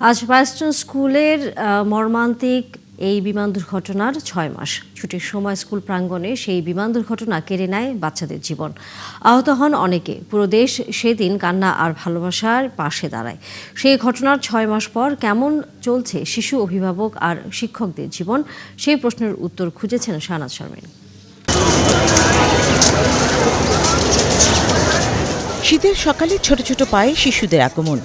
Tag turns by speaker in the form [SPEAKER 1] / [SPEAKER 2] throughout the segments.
[SPEAKER 1] আজ বাইস্টন স্কুলের মর্মান্তিক এই বিমান দুর্ঘটনার ৬ মাস। ছুটির সময় স্কুল প্রাঙ্গণে সেই বিমান দুর্ঘটনা কেড়ে নেয় বাচ্চাদের জীবন। আহত হন অনেকে। পুরো দেশ সেদিন কান্না আর ভালোবাসার পাশে দাঁড়ায়। সেই ঘটনার ৬ মাস পর কেমন চলছে শিশু, অভিভাবক আর শিক্ষকদের জীবন, সেই প্রশ্নের উত্তর খুঁজেছেন শাহনাজ শারমিন।
[SPEAKER 2] শীতের সকালে ছোট ছোট পায়ে শিশুদের আগমন।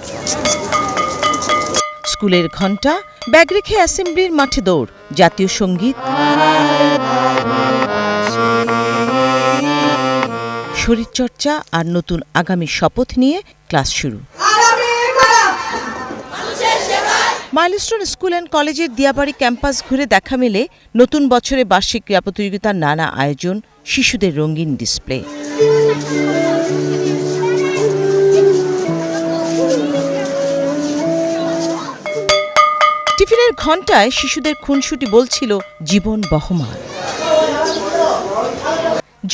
[SPEAKER 2] স্কুলের ঘণ্টা, ব্যাগ রেখে অ্যাসেম্বলির মাঠে দৌড়, জাতীয় সঙ্গীত, শরীরচর্চা আর নতুন আগামী শপথ নিয়ে ক্লাস শুরু। মাইলস্টোন স্কুল অ্যান্ড কলেজের দিয়াবাড়ি ক্যাম্পাস ঘুরে দেখা মেলে নতুন বছরে বার্ষিক ক্রীড়া প্রতিযোগিতার নানা আয়োজন, শিশুদের রঙিন ডিসপ্লে। টিফিনের ঘণ্টায় শিশুদের খুনসুটি বলছিল জীবন বহমান।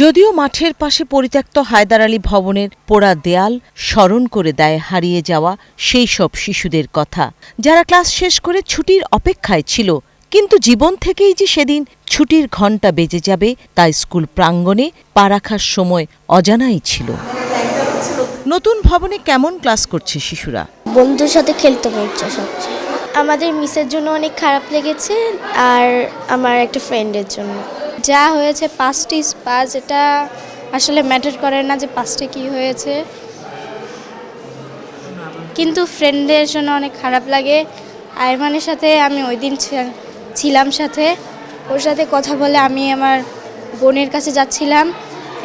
[SPEAKER 2] যদিও মাঠের পাশে পরিত্যক্ত হায়দার আলী ভবনের পোড়া দেয়াল স্মরণ করে দেয় হারিয়ে যাওয়া সেই সব শিশুদের কথা, যারা ক্লাস শেষ করে ছুটির অপেক্ষায় ছিল। কিন্তু জীবন থেকেই যে সেদিন ছুটির ঘণ্টা বেজে যাবে তা স্কুল প্রাঙ্গণে পা রাখার সময় অজানাই ছিল। নতুন ভবনে কেমন ক্লাস করছে শিশুরা?
[SPEAKER 3] বন্ধুর সাথে খেলতে পারছে সবচেয়ে। আমাদের মিসের জন্য অনেক খারাপ লেগেছে, আর আমার একটা ফ্রেন্ডের জন্য। যা হয়েছে পাস্ট ইজ পাস্ট, এটা আসলে ম্যাটার করে না যে পাস্টে কি হয়েছে, কিন্তু ফ্রেন্ডের জন্য অনেক খারাপ লাগে। আইমানের সাথে আমি ওই দিন ছিলাম সাথে, ওর সাথে কথা বলে আমি আমার বোনের কাছে যাচ্ছিলাম,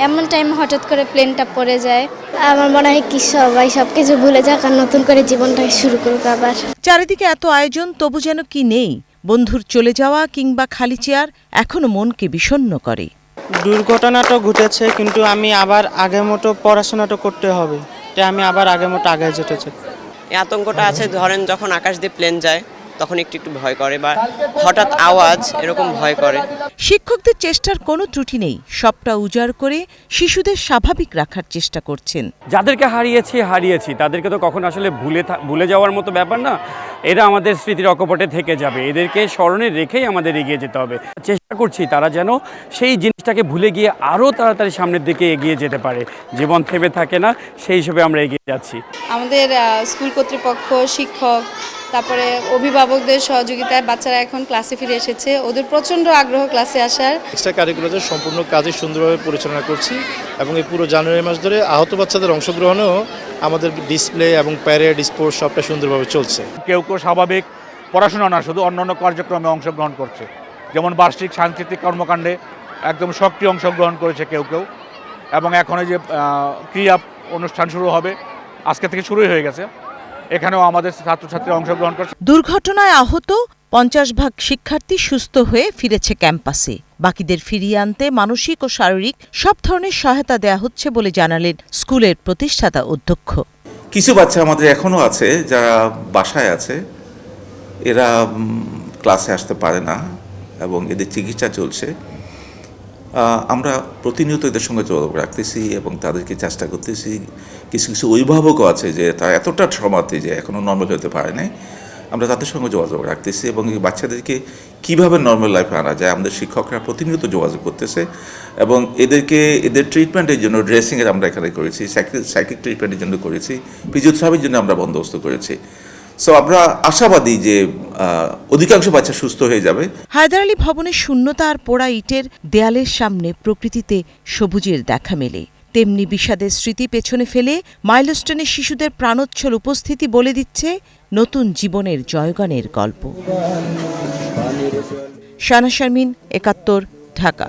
[SPEAKER 3] এমন টাইম হঠাৎ করে প্লেনটা পড়ে যায়। আমার মনে হয় কি সবাই সবকিছু ভুলে যাক আর নতুন করে জীবনটাকে শুরু করুক আবার।
[SPEAKER 2] চারিদিকে এত আয়োজন, তবু যেন কি নেই। বন্ধুর চলে যাওয়া কিংবা খালি চেয়ার এখনো মনকে বিষণ্ণ করে।
[SPEAKER 4] দুর্ঘটনাটা ঘটেছে, কিন্তু আমি আবার আগের মতো পড়াশোনাটা করতে হবে, তাই আমি আবার আগের মতো আগে যেতে চাই।
[SPEAKER 5] এই আতঙ্কটা আছে, ধরেন যখন আকাশ দিয়ে প্লেন যায় তখন একটু একটু ভয় করে, বা হঠাৎ আওয়াজ এরকম ভয় করে।
[SPEAKER 2] শিক্ষকদের চেষ্টার কোনো ত্রুটি নেই, সবটা উজাড় করে শিশুদের স্বাভাবিক রাখার চেষ্টা করছেন।
[SPEAKER 6] যাদেরকে হারিয়েছি তাদেরকে তো কখন আসলে ভুলে যাওয়ার মতো ব্যাপার না। এরা আমাদের স্মৃতির অকপটে থেকে যাবে, এদেরকে স্মরণে রেখেই আমাদের এগিয়ে যেতে হবে। চেষ্টা করছি তারা যেন সেই জিনিসটাকে ভুলে গিয়ে আরও তাড়াতাড়ি সামনের দিকে এগিয়ে যেতে পারে। জীবন থেমে থাকে না, সেই হিসেবে আমরা এগিয়ে যাচ্ছি।
[SPEAKER 7] আমাদের স্কুল কর্তৃপক্ষ, শিক্ষক, তারপরে অভিভাবকদের সহযোগিতায় বাচ্চারা এখন ক্লাসে ফিরে এসেছে। ওদের প্রচণ্ড আগ্রহ ক্লাসে আসার।
[SPEAKER 8] এক্সট্রা কারিকুলার সম্পূর্ণ কাজই সুন্দরভাবে পরিচালনা করছি, এবং এই পুরো জানুয়ারি মাস ধরে আহত বাচ্চাদের অংশগ্রহণেও আমাদের ডিসপ্লে এবং প্যারেড, স্পোর্টস সবটা সুন্দরভাবে চলছে।
[SPEAKER 9] কেউ কেউ স্বাভাবিক পড়াশোনা না, শুধু অন্যান্য কার্যক্রমে অংশগ্রহণ করছে, যেমন বার্ষিক সাংস্কৃতিক কর্মকাণ্ডে একদম সক্রিয় অংশগ্রহণ করেছে কেউ কেউ। এবং এখন যে ক্রীড়া অনুষ্ঠান শুরু হবে, আজকে থেকে শুরুই হয়ে গেছে, এখানেও আমাদের ছাত্রছাত্রীরা অংশগ্রহণ করছে।
[SPEAKER 2] দুর্ঘটনায় আহত 50% শিক্ষার্থী সুস্থ হয়ে ফিরেছে ক্যাম্পাসে। বাকিদের ফিরিয়ে আনতে মানসিক ও শারীরিক সব ধরনের সহায়তা দেয়া হচ্ছে বলে জানালেন স্কুলের প্রতিষ্ঠাতা অধ্যক্ষ।
[SPEAKER 10] কিছু বাচ্চা আমাদের এখনো আছে যারা বাসায় আছে, এরা ক্লাসে আসতে পারে না এবং এদের চিকিৎসা চলছে। আমরা প্রতিনিয়ত এদের সঙ্গে যোগাযোগ রাখতেছি এবং তাদেরকে চেষ্টা করতেছি। কিছু কিছু অভিভাবকও আছে যে তারা এতটা ট্রমাতে যে এখনও নর্মাল হতে পারে নাই, আমরা তাদের সঙ্গে যোগাযোগ রাখতেছি এবং এই বাচ্চাদেরকে কীভাবে নর্মাল লাইফে আনা যায় আমাদের শিক্ষকরা প্রতিনিয়ত যোগাযোগ করতেছে। এবং এদের ট্রিটমেন্টের জন্য ড্রেসিংয়ের আমরা এখানে করেছি, সাইকিক ট্রিটমেন্টের জন্য করেছি, ফিজিওথেরাপির জন্য আমরা বন্দোবস্ত করেছি। সো আমরা আশাবাদী যে অধিকাংশ বাচ্চা সুস্থ হয়ে যাবে।
[SPEAKER 2] হায়দার আলী ভবনের শূন্যতা আর পোড়া ইটের দেয়ালের সামনে প্রকৃতিতে সবুজের দেখা মেলে। তেমনি বিষাদের স্মৃতি পেছনে ফেলে মাইলস্টোনের শিশুদের প্রাণোচ্ছল উপস্থিতি বলে দিচ্ছে নতুন জীবনের জয়গানের গল্প। শাহনাজ শারমিন, 71, ঢাকা।